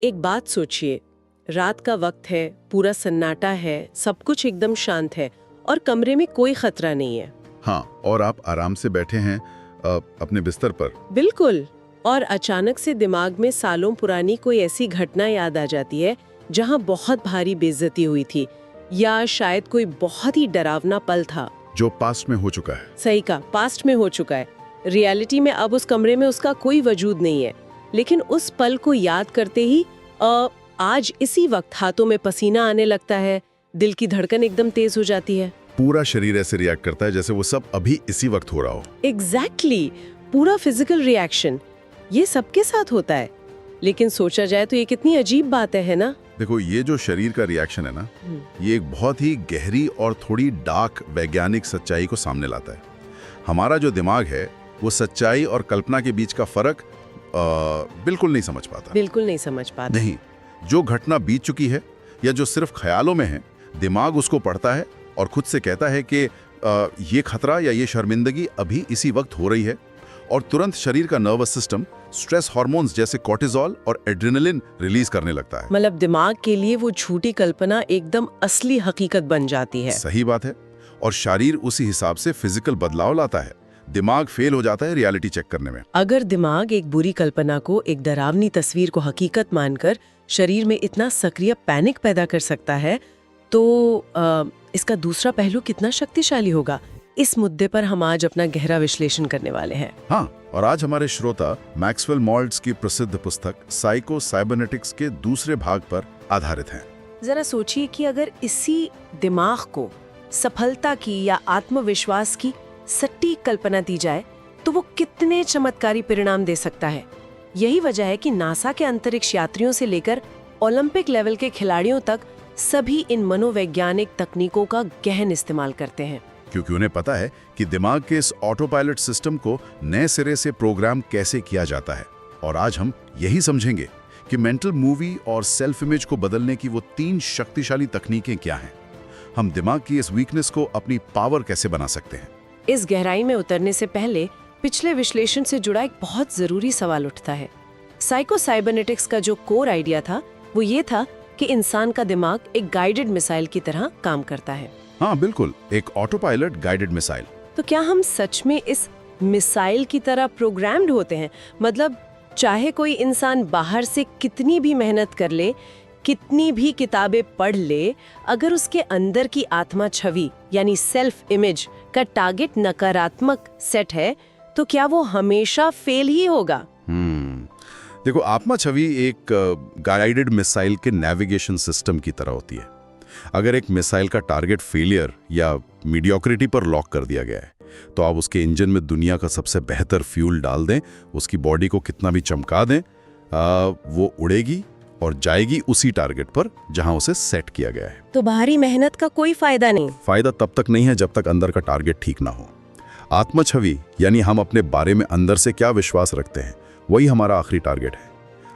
एक बात सोचिए, रात का वक्त है, पूरा सन्नाटा है, सब कुछ एकदम शांत है और कमरे में कोई खतरा नहीं है। हाँ, और आप आराम से बैठे हैं अपने बिस्तर पर। बिल्कुल। और अचानक से दिमाग में सालों पुरानी कोई ऐसी घटना याद आ जाती है जहां बहुत भारी बेइज्जती हुई थी, या शायद कोई बहुत ही डरावना पल था जो पास्ट में हो चुका है। सही का, पास्ट में हो चुका है। रियलिटी में अब उस कमरे में उसका कोई वजूद नहीं है, लेकिन उस पल को याद करते ही आज इसी वक्त हाथों में पसीना आने लगता है, दिल की धड़कन एकदम तेज हो जाती है। पूरा शरीर ऐसे रिएक्ट करता है जैसे वो सब अभी इसी वक्त हो रहा हो। एग्जैक्टली, पूरा फिजिकल रिएक्शन। ये सबके साथ होता है, लेकिन सोचा जाए तो ये कितनी अजीब बात है ना? देखो, ये जो शरीर का रिएक्शन है ना, ये एक बहुत ही गहरी और थोड़ी डार्क वैज्ञानिक सच्चाई को सामने लाता है। हमारा जो दिमाग है वो सच्चाई और कल्पना के बीच का फर्क बिल्कुल नहीं समझ पाता। बिल्कुल नहीं समझ पाता। नहीं, जो घटना बीत चुकी है या जो सिर्फ ख्यालों में है, दिमाग उसको पढ़ता है और खुद से कहता है कि ये खतरा या ये शर्मिंदगी अभी इसी वक्त हो रही है, और तुरंत शरीर का नर्वस सिस्टम स्ट्रेस हार्मोन्स जैसे कॉर्टिसोल और एड्रेनलिन रिलीज करने लगता है। मतलब दिमाग के लिए वो झूठी कल्पना एकदम असली हकीकत बन जाती है। सही बात है। और शरीर उसी हिसाब से फिजिकल बदलाव लाता है। दिमाग फेल हो जाता है रियलिटी चेक करने में। अगर दिमाग एक बुरी कल्पना को, एक डरावनी तस्वीर को हकीकत मानकर शरीर में इतना सक्रिय पैनिक पैदा कर सकता है, तो इसका दूसरा पहलू कितना शक्तिशाली होगा। इस मुद्दे पर हम आज अपना गहरा विश्लेषण करने वाले हैं। हाँ, और आज हमारे श्रोता मैक्सवेल मॉल्ट्स की प्रसिद्ध पुस्तक साइको साइबरनेटिक्स के दूसरे भाग पर आधारित हैं। जरा सोचिए कि अगर इसी दिमाग को सफलता की या आत्मविश्वास की सटीक कल्पना दी जाए तो वो कितने चमत्कारी परिणाम दे सकता है। यही वजह है कि नासा के अंतरिक्ष यात्रियों से लेकर ओलंपिक लेवल के खिलाड़ियों तक सभी इन मनोवैज्ञानिक तकनीकों का गहन इस्तेमाल करते हैं, क्योंकि उन्हें पता है कि दिमाग के इस ऑटो पायलट सिस्टम को नए सिरे से प्रोग्राम कैसे किया जाता है। और आज हम यही समझेंगे कि मेंटल मूवी और सेल्फ इमेज को बदलने की वो 3 शक्तिशाली तकनीकें क्या हैं। हम दिमाग की इस वीकनेस को अपनी पावर कैसे बना सकते हैं। इस गहराई में उतरने से पहले पिछले विश्लेषण से जुड़ा एक बहुत जरूरी सवाल उठता है। साइको साइबरनेटिक्स का जो कोर आइडिया था वो ये था कि इंसान का दिमाग एक गाइडेड मिसाइल की तरह काम करता है। हाँ बिल्कुल, एक ऑटो पायलट गाइडेड मिसाइल। तो क्या हम सच में इस मिसाइल की तरह प्रोग्राम्ड होते हैं? मतलब चाहे कोई इंसान बाहर से कितनी भी मेहनत कर ले, कितनी भी किताबें पढ़ ले, अगर उसके अंदर की आत्मा छवि यानी सेल्फ इमेज का टारगेट नकारात्मक सेट है, तो क्या वो हमेशा फेल ही होगा? देखो, आत्मा छवि एक गाइडेड मिसाइल के नेविगेशन सिस्टम की तरह होती है। अगर एक मिसाइल का टारगेट फेलियर या मीडियोक्रिटी पर लॉक कर दिया गया है, तो आप उसके इंजन में दुनिया का सबसे बेहतर फ्यूल डाल दें, उसकी बॉडी को कितना भी चमका दें, वो उड़ेगी और जाएगी उसी टारगेट पर जहां उसे सेट किया गया है। तो बाहरी मेहनत का कोई फायदा नहीं। फायदा तब तक नहीं है जब तक अंदर का टारगेट ठीक ना हो। आत्मा छवि यानी हम अपने बारे में अंदर से क्या विश्वास रखते हैं, वही हमारा आखिरी टारगेट है।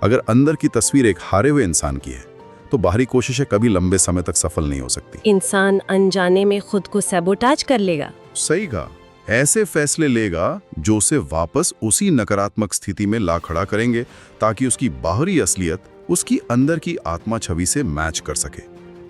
अगर अंदर की तस्वीर एक हारे हुए इंसान की है, तो बाहरी कोशिशें कभी लंबे समय तक सफल नहीं हो सकती। इंसान अनजाने में खुद को सैबोटाज कर लेगा। सही कहा। ऐसे फैसले लेगा जो उसे वापस उसी नकारात्मक स्थिति में ला खड़ा करेंगे, ताकि उसकी बाहरी असलियत उसकी अंदर की आत्मा छवि से मैच कर सके।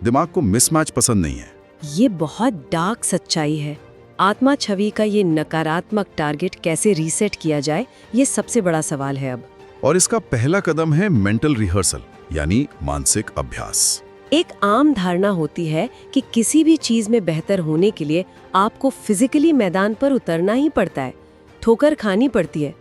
दिमाग को मिसमैच पसंद नहीं है। ये बहुत डार्क सच्चाई है। आत्मा छवि का ये नकारात्मक टारगेट कैसे रीसेट किया जाए, ये सबसे बड़ा सवाल है अब। और इसका पहला कदम है मेंटल रिहर्सल यानी मानसिक अभ्यास। एक आम धारणा होती है कि किसी भी चीज में बेहतर होने के लिए आपको फिजिकली मैदान पर उतरना ही पड़ता है, ठोकर खानी पड़ती है।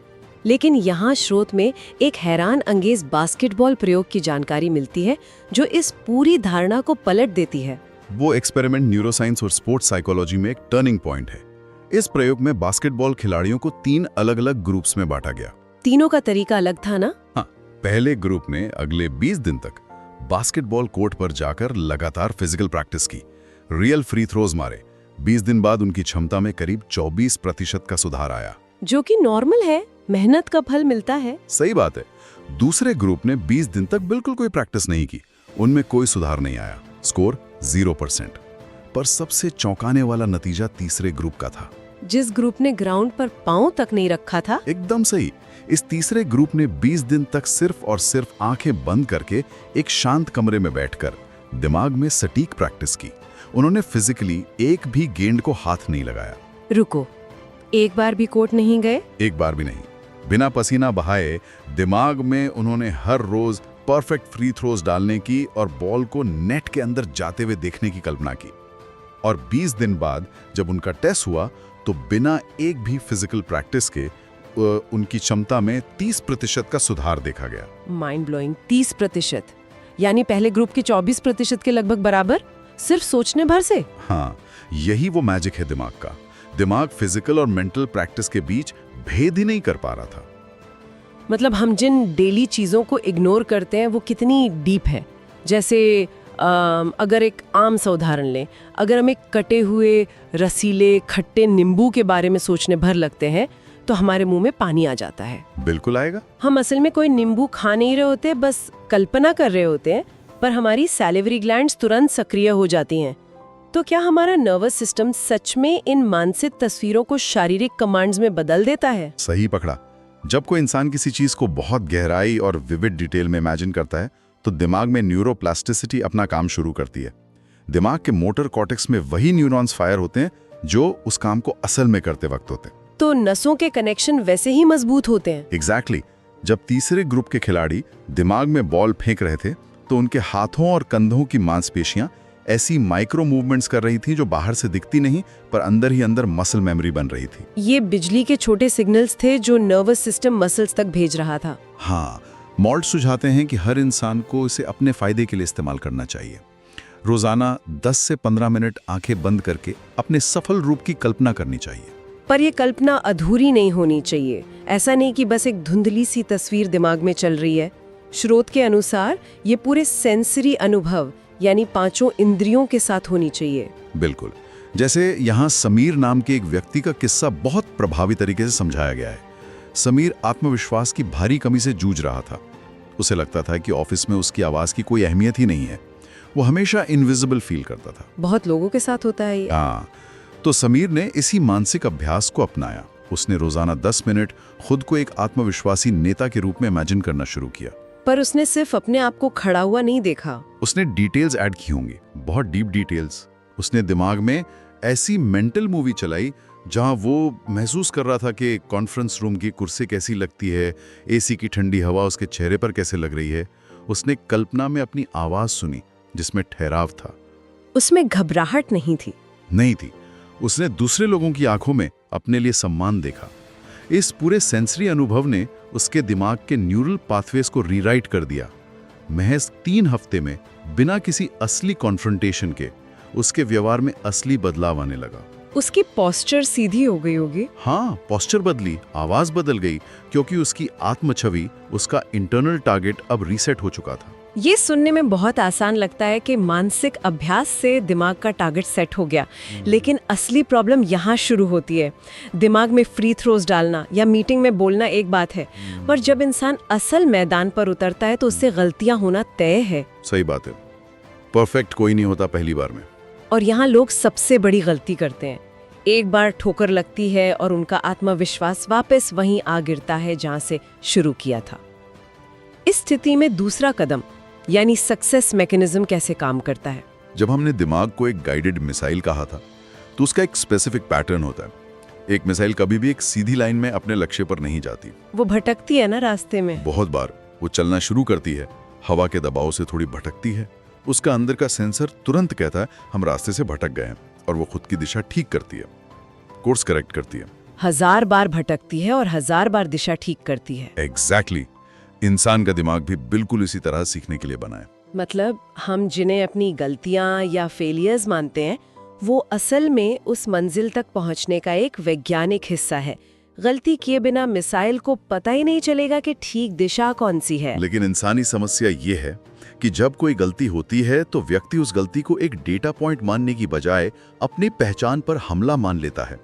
लेकिन यहाँ स्रोत में एक हैरान अंगेज बास्केटबॉल प्रयोग की जानकारी मिलती है जो इस पूरी धारणा को पलट देती है। वो एक्सपेरिमेंट न्यूरोसाइंस और स्पोर्ट्स साइकोलॉजी में एक टर्निंग पॉइंट है। इस प्रयोग में बास्केटबॉल खिलाड़ियों को 3 अलग-अलग ग्रुप्स में बांटा गया। तीनों का तरीका अलग था ना? हाँ, पहले ग्रुप ने अगले 20 दिन तक बास्केटबॉल कोर्ट पर जाकर लगातार फिजिकल प्रैक्टिस की, रियल फ्री थ्रोज मारे। 20 दिन बाद उनकी क्षमता में करीब 24% का सुधार आया, जो कि नॉर्मल है, मेहनत का फल मिलता है। सही बात है। दूसरे ग्रुप ने 20 दिन तक बिल्कुल कोई प्रैक्टिस नहीं की, उनमें कोई सुधार नहीं आया, स्कोर 0%। पर सबसे चौंकाने वाला नतीजा तीसरे ग्रुप का था। जिस ग्रुप ने ग्राउंड पर पांव तक नहीं रखा था। एकदम सही। इस तीसरे ग्रुप ने 20 दिन तक सिर्फ और सिर्फ आंखें बंद करके एक शांत कमरे में बैठकर दिमाग में सटीक प्रैक्टिस की। उन्होंने फिजिकली एक भी गेंद को हाथ नहीं लगाया। रुको, एक बार भी कोर्ट नहीं गए? एक बार भी नहीं। बिना पसीना बहाए दिमाग में उन्होंने हर रोज परफेक्ट फ्री थ्रोज डालने की और बॉल को नेट के अंदर जाते हुए देखने की कल्पना की। और 20 दिन बाद जब उनका टेस्ट हुआ तो बिना एक भी फिजिकल प्रैक्टिस के उनकी क्षमता में 30% का सुधार देखा गया। Mind blowing, 30%? यानी पहले ग्रुप के 24% के लगभग बराबर, सिर्फ सोचने भर से? हाँ, यही वो मैजिक है दिमाग का। दिमाग फिजिकल और मेंटल प्रैक्टिस के बीच भेद ही नहीं कर पा रहा था। मतलब हम जिन डेली चीजों को इग्नोर करते हैं वो कितनी डीप है। जैसे अगर एक आम सा उदाहरण लें, अगर हम एक कटे हुए रसीले खट्टे नींबू के बारे में सोचने भर लगते हैं तो हमारे मुंह में पानी आ जाता है। बिल्कुल आएगा। हम असल में कोई नींबू खा नहीं रहे होते, बस कल्पना कर रहे होते हैं, पर हमारी सैलिवरी ग्लैंड्स तुरंत सक्रिय हो जाती हैं। तो क्या हमारा नर्वस सिस्टम सच में इन मानसिक तस्वीरों को शारीरिक कमांड्स में बदल देता है? सही पकड़ा। जब कोई इंसान किसी चीज को बहुत गहराई और विविड डिटेल में इमेजिन करता है तो दिमाग में न्यूरोप्लास्टिसिटी अपना काम शुरू करती है। दिमाग के मोटर कॉर्टेक्स में वही न्यूरॉन्स फायर होते हैं जो उस काम को असल में करते वक्त होते हैं। तो नसों के कनेक्शन वैसे ही मजबूत होते हैं। एग्जैक्टली। जब तीसरे ग्रुप के खिलाड़ी दिमाग में बॉल फेंक रहे थे तो उनके हाथों और कंधों की मांसपेशियां ऐसी माइक्रो मूवमेंट्स कर रही थी जो बाहर से दिखती नहीं पर अंदर ही अंदर मसल मेमोरी बन रही थी। ये बिजली के छोटे सिग्नल्स थे जो नर्वस सिस्टम मसल्स तक भेज रहा था। हाँ, मॉल्ट सुझाते हैं कि हर इंसान को इसे अपने फायदे के लिए इस्तेमाल करना चाहिए। रोजाना 10 से 15 मिनट आंखें बंद करके अपने सफल रूप की कल्पना करनी चाहिए। पर यह कल्पना अधूरी नहीं होनी चाहिए। ऐसा नहीं कि बस एक धुंधली सी तस्वीर दिमाग में चल रही है। स्रोत के अनुसार ये पूरे सेंसरी अनुभव यानी 5 इंद्रियों के साथ होनी चाहिए। बिल्कुल। जैसे यहाँ समीर नाम के एक व्यक्ति का किस्सा बहुत प्रभावी तरीके से समझाया गया है। समीर आत्मविश्वास की भारी कमी से जूझ रहा था। उसे लगता था कि ऑफिस में उसकी आवाज की कोई अहमियत ही नहीं है। वो हमेशा इनविजिबल फील करता था। बहुत लोगों के साथ होता है ये। हाँ, तो समीर ने इसी मानसिक अभ्यास को अपनाया। उसने रोजाना 10 मिनट खुद को एक आत्मविश्वासी नेता के रूप में इमेजिन करना शुरू किया। पर उसने सिर्फ अपने आप को खड़ा हुआ नहीं देखा। उसने डिटेल्स ऐड की होंगी, बहुत डीप डिटेल्स। उसने दिमाग में ऐसी मेंटल मूवी चलाई जहां वो महसूस कर रहा था कि कॉन्फ्रेंस रूम की कुर्सी कैसी लगती है, एसी की ठंडी हवा उसके चेहरे पर कैसे लग रही है। उसने कल्पना में अपनी आवाज सुनी जिसमें ठहराव था। उसमें घबराहट नहीं थी। उसने दूसरे लोगों की आंखों में अपने लिए सम्मान देखा। इस पूरे सेंसरी अनुभव ने उसके दिमाग के न्यूरल पाथवेज को रीराइट कर दिया। महज 3 हफ्ते में बिना किसी असली कॉन्फ्रंटेशन के उसके व्यवहार में असली बदलाव आने लगा। उसकी पोस्चर सीधी हो गई होगी। हाँ, पोस्चर बदली, आवाज बदल गई, क्योंकि उसकी आत्म छवि, उसका इंटरनल टारगेट अब रीसेट हो चुका था। ये सुनने में बहुत आसान लगता है कि मानसिक अभ्यास से दिमाग का टारगेट सेट हो गया, लेकिन असली प्रॉब्लम यहाँ शुरू होती है। दिमाग में फ्री थ्रोज डालना या मीटिंग में बोलना एक बात है, पर जब इंसान असल मैदान पर उतरता है तो उससे गलतियां होना तय है। सही बात है। परफेक्ट कोई नहीं होता पहली बार में। और यहाँ लोग सबसे बड़ी गलती करते हैं। एक बार ठोकर लगती है और उनका आत्मविश्वास वापस वहीं आ गिरता है जहाँ से शुरू किया था। इस स्थिति में दूसरा कदम यानी सक्सेस मैकेनिज्म कैसे काम करता है? जब हमने दिमाग को एक गाइडेड मिसाइल कहा था तो उसका एक स्पेसिफिक पैटर्न होता है। एक मिसाइल कभी भी एक सीधी लाइन में अपने लक्ष्य पर नहीं जाती। वो भटकती है ना रास्ते में। बहुत बार वो चलना शुरू करती है, हवा के दबाव से थोड़ी भटकती है। उसका अंदर का सेंसर तुरंत कहता है हम रास्ते से भटक गए हैं, और वो खुद की दिशा ठीक करती है, कोर्स करेक्ट करती है। 1000 बार भटकती है और 1000 बार दिशा ठीक करती है। एग्जैक्टली। इंसान का दिमाग भी बिल्कुल इसी तरह सीखने के लिए बना है। मतलब हम जिन्हें अपनी गलतियां या फेलियर्स मानते हैं वो असल में उस मंजिल तक पहुंचने का एक वैज्ञानिक हिस्सा है। गलती किए बिना मिसाइल को पता ही नहीं चलेगा कि ठीक दिशा कौन सी है। लेकिन इंसानी समस्या ये है कि जब कोई गलती होती है तो व्यक्ति उस गलती को एक डेटा पॉइंट मानने की बजाय अपनी पहचान पर हमला मान लेता है।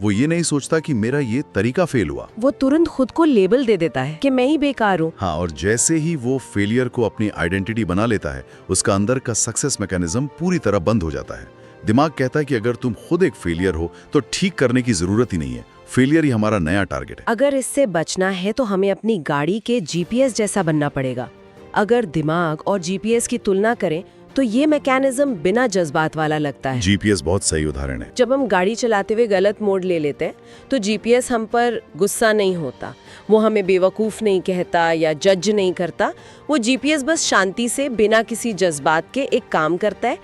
वो ये नहीं सोचता कि मेरा ये तरीका फेल हुआ। वो तुरंत खुद को लेबल दे देता है कि मैं ही बेकार हूँ। हाँ, और जैसे ही वो फेलियर को अपनी आइडेंटिटी बना लेता है, उसका अंदर का सक्सेस मैकेनिज्म पूरी तरह बंद हो जाता है। दिमाग कहता है कि अगर तुम खुद एक फेलियर हो तो ठीक करने की जरूरत ही नहीं है, फेलियर ही हमारा नया टारगेट है। अगर इससे बचना है तो हमें अपनी गाड़ी के जीपीएस जैसा बनना पड़ेगा। अगर दिमाग और जीपीएस की तुलना करें तो ये मैकेनिज्म बिना जज्बात वाला लगता है। जीपीएस बहुत सही उदाहरण है। जब हम गाड़ी चलाते हुए गलत मोड़ ले लेते हैं तो जीपीएस हम पर गुस्सा नहीं होता, वो हमें बेवकूफ़ नहीं कहता या जज नहीं करता। वो जीपीएस बस शांति से बिना किसी जज्बात के एक काम करता है,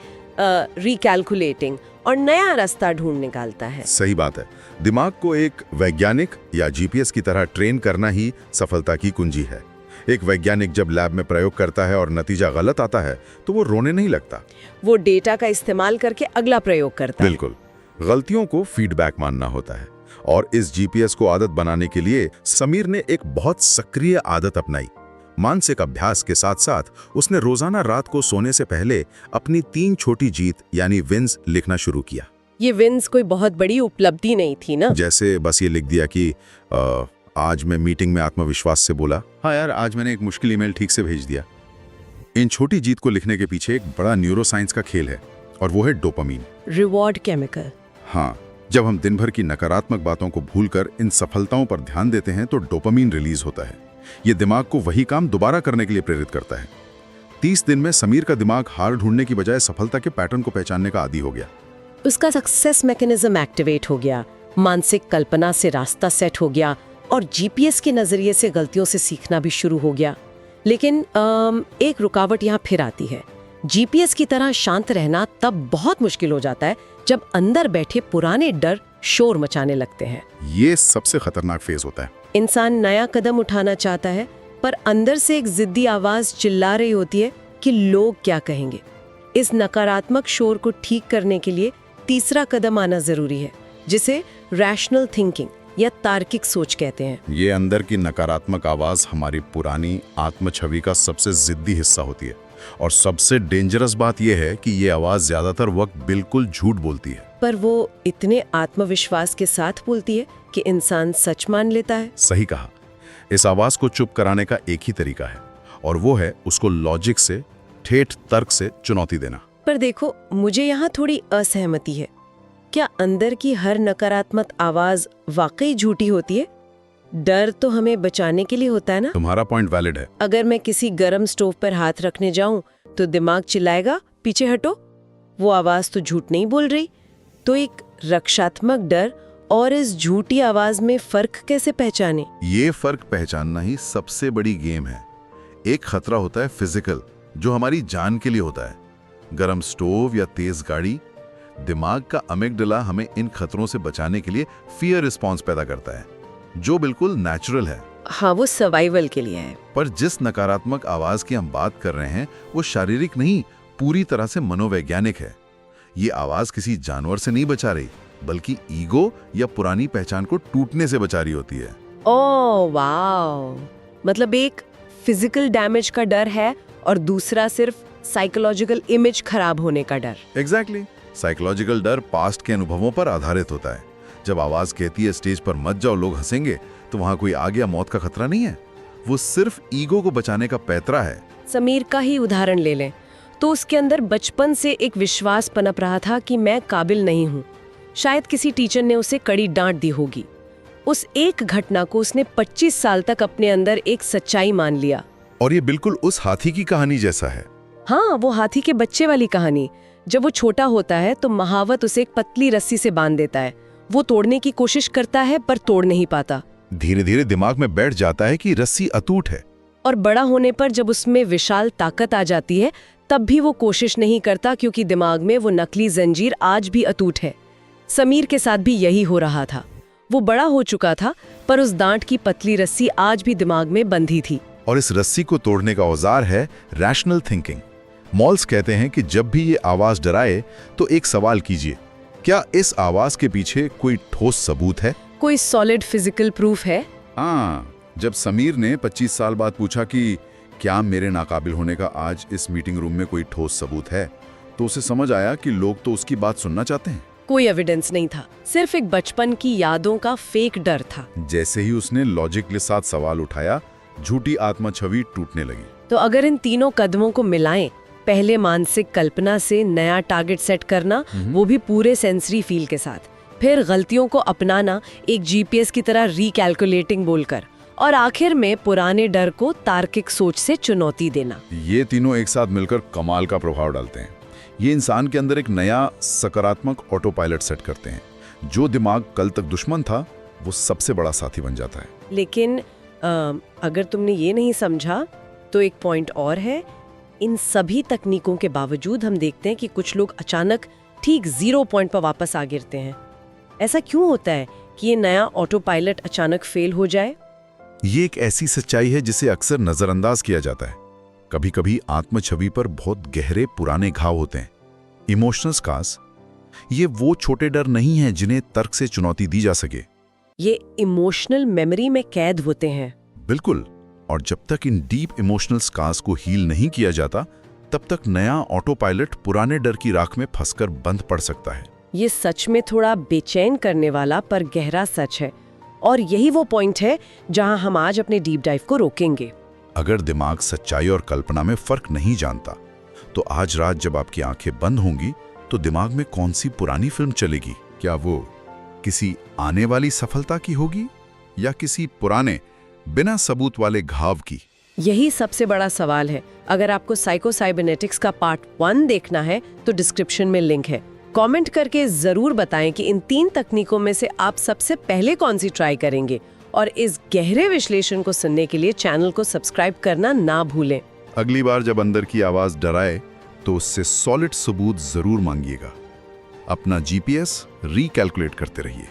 रिकैलकुलेटिंग, और नया रास्ता ढूंढ निकालता है। सही बात है। दिमाग को एक वैज्ञानिक या जीपीएस की तरह ट्रेन करना ही सफलता की कुंजी है। एक वैज्ञानिक जब लैब में प्रयोग करता है और नतीजा गलत आता है तो वो रोने नहीं लगता, वो डेटा का इस्तेमाल करके अगला प्रयोग करता है। बिल्कुल। गलतियों को फीडबैक मानना होता है। और इस जीपीएस को आदत बनाने के लिए समीर ने एक बहुत सक्रिय आदत अपनाई। मानसिक अभ्यास के साथ साथ उसने रोजाना रात को सोने से पहले अपनी 3 छोटी जीत यानी विन्स लिखना शुरू किया। ये विन्स कोई बहुत बड़ी उपलब्धि नहीं थी ना। जैसे बस ये लिख दिया कि आज मैं मीटिंग में आत्मविश्वास से बोला, हाँ यार आज मैंने एक मुश्किल ईमेल ठीक से भेज दिया। इन छोटी जीत को लिखने के पीछे एक बड़ा न्यूरोसाइंस का खेल है और वो है डोपामीन, रिवॉर्ड केमिकल। हाँ, जब हम दिन भर की नकारात्मक बातों को भूलकर इन सफलताओं पर ध्यान देते हैं तो डोपामीन रिलीज होता है। ये दिमाग को वही काम दोबारा करने के लिए प्रेरित करता है। 30 दिन में समीर का दिमाग हार ढूंढने की बजाय सफलता के पैटर्न को पहचानने का आदी हो गया। उसका सक्सेस मैकेनिज्म एक्टिवेट हो गया, मानसिक कल्पना से रास्ता सेट हो गया और जीपीएस के नजरिए से गलतियों से सीखना भी शुरू हो गया। लेकिन एक रुकावट यहाँ फिर आती है। जीपीएस की तरह शांत रहना तब बहुत मुश्किल हो जाता है जब अंदर बैठे पुराने डर शोर मचाने लगते हैं। ये सबसे खतरनाक फेज होता है। इंसान नया कदम उठाना चाहता है पर अंदर से एक जिद्दी आवाज चिल्ला रही होती है कि लोग क्या कहेंगे। इस नकारात्मक शोर को ठीक करने के लिए तीसरा कदम आना जरूरी है, जिसे रैशनल थिंकिंग या तार्किक सोच कहते हैं। ये अंदर की नकारात्मक आवाज हमारी पुरानी आत्म छवि का सबसे जिद्दी हिस्सा होती है और सबसे डेंजरस बात यह है कि ये आवाज ज्यादातर वक्त बिल्कुल झूठ बोलती है, पर वो इतने आत्मविश्वास के साथ बोलती है कि इंसान सच मान लेता है। सही कहा। इस आवाज को चुप कराने का एक ही तरीका है और वो है उसको लॉजिक से, ठेठ तर्क से चुनौती देना। पर देखो, मुझे यहाँ थोड़ी असहमति है। क्या अंदर की हर नकारात्मक आवाज वाकई झूठी होती है? डर तो हमें बचाने के लिए होता है ना। तुम्हारा पॉइंट वैलिड है। अगर मैं किसी गर्म स्टोव पर हाथ रखने जाऊं तो दिमाग चिल्लाएगा, पीछे हटो, वो आवाज तो झूठ नहीं बोल रही। तो एक रक्षात्मक डर और इस झूठी आवाज में फर्क कैसे पहचाने? ये फर्क पहचानना ही सबसे बड़ी गेम है। एक खतरा होता है फिजिकल, जो हमारी जान के लिए होता है, गरम स्टोव या तेज गाड़ी। दिमाग का अमिगडाला हमें इन खतरों से बचाने के लिए फियर रिस्पॉन्स पैदा करता है, जो बिल्कुल नेचुरल है। हाँ, वो सर्वाइवल के लिए है। पर जिस नकारात्मक आवाज की हम बात कर रहे हैं वो शारीरिक नहीं, पूरी तरह से मनोवैज्ञानिक है। ये आवाज किसी जानवर से नहीं बचा रही, बल्कि ईगो या पुरानी पहचान को टूटने से बचा रही होती है। ओह वाओ, मतलब एक फिजिकल डैमेज का डर है और दूसरा सिर्फ साइकोलॉजिकल इमेज खराब होने का डर। एग्जैक्टली। साइकोलॉजिकल डर पास्ट के अनुभवों पर आधारित होता है। जब आवाज कहती है स्टेज पर मत जाओ, लोग हंसेंगे, तो वहां कोई आग या मौत का खतरा नहीं है, वो सिर्फ ईगो को बचाने का पैतरा है। समीर का ही उदाहरण ले लें तो उसके अंदर बचपन से एक विश्वास पनप रहा था कि मैं काबिल नहीं हूँ। शायद किसी टीचर ने उसे कड़ी डांट दी होगी। उस एक घटना को उसने 25 साल तक अपने अंदर एक सच्चाई मान लिया। और ये बिल्कुल उस हाथी की कहानी जैसा है। हाँ, वो हाथी के बच्चे वाली कहानी। जब वो छोटा होता है तो महावत उसे एक पतली रस्सी से बांध देता है। वो तोड़ने की कोशिश करता है पर तोड़ नहीं पाता। धीरे धीरे दिमाग में बैठ जाता है कि रस्सी अटूट है। और बड़ा होने पर जब उसमें विशाल ताकत आ जाती है तब भी वो कोशिश नहीं करता, क्योंकि दिमाग में वो नकली जंजीर आज भी अटूट है। समीर के साथ भी यही हो रहा था। वो बड़ा हो चुका था पर उस डांट की पतली रस्सी आज भी दिमाग में बंधी थी। और इस रस्सी को तोड़ने का औजार है रैशनल थिंकिंग। मॉल्स कहते हैं कि जब भी ये आवाज डराए तो एक सवाल कीजिए, क्या इस आवाज के पीछे कोई ठोस सबूत है, कोई सॉलिड फिजिकल प्रूफ है? हाँ, जब समीर ने 25 साल बाद पूछा कि क्या मेरे नाकाबिल होने का आज इस मीटिंग रूम में कोई ठोस सबूत है, तो उसे समझ आया कि लोग तो उसकी बात सुनना चाहते हैं। कोई एविडेंस नहीं था, सिर्फ एक बचपन की यादों का फेक डर था। जैसे ही उसने लॉजिक के साथ सवाल उठाया, झूठी आत्मा छवि टूटने लगी। तो अगर इन तीनों कदमों को मिलाएं, पहले मानसिक कल्पना से नया टारगेट सेट करना, वो भी पूरे सेंसरी फील के साथ, फिर गलतियों को अपनाना एक जीपीएस की तरह रिकैलकुलेटिंग बोलकर, और आखिर में पुराने डर को तार्किक सोच से चुनौती देना। ये तीनों एक साथ मिलकर कमाल का प्रभाव डालते हैं। ये इंसान के अंदर एक नया सकारात्मक ऑटो पायलट सेट करते हैं। जो दिमाग कल तक दुश्मन था वो सबसे बड़ा साथी बन जाता है। लेकिन अगर तुमने ये नहीं समझा तो एक पॉइंट और है। इन सभी तकनीकों के बावजूद हम देखते हैं कि कुछ लोग अचानक ठीक 0 पॉइंट पर वापस आ गिरते हैं। ऐसा क्यों होता है कि ये नया ऑटो पायलट अचानक फेल हो जाए? ये एक ऐसी सच्चाई है जिसे अक्सर नजरअंदाज किया जाता है। कभी कभी आत्म छवि पर बहुत गहरे पुराने घाव होते हैं, इमोशनल स्कार्स। ये वो छोटे डर नहीं हैं जिन्हें तर्क से चुनौती दी जा सके। ये इमोशनल मेमोरी में कैद होते हैं। बिल्कुल। और जब तक इन डीप इमोशनल स्कार्स को हील नहीं किया जाता, तब तक नया ऑटो पायलट पुराने डर की राख में फंसकर बंद पड़ सकता है। ये सच में थोड़ा बेचैन करने वाला पर गहरा सच है, और यही वो पॉइंट है जहां हम आज अपने डीप डाइव को रोकेंगे। अगर दिमाग सच्चाई और कल्पना में फर्क नहीं जानता, तो आज रात जब आपकी आंखें बंद होंगी तो दिमाग में कौन सी पुरानी फिल्म चलेगी? क्या वो किसी आने वाली सफलता की होगी या किसी पुराने बिना सबूत वाले घाव की? यही सबसे बड़ा सवाल है। अगर आपको साइकोसाइबरनेटिक्स का पार्ट 1 देखना है तो डिस्क्रिप्शन में लिंक है। कमेंट करके जरूर बताएं कि इन 3 तकनीकों में से आप सबसे पहले कौन सी ट्राई करेंगे, और इस गहरे विश्लेषण को सुनने के लिए चैनल को सब्सक्राइब करना ना भूलें। अगली बार जब अंदर की आवाज डराए तो उससे सॉलिड सबूत जरूर मांगिएगा। अपना जीपीएस रिकैलकुलेट करते रहिए।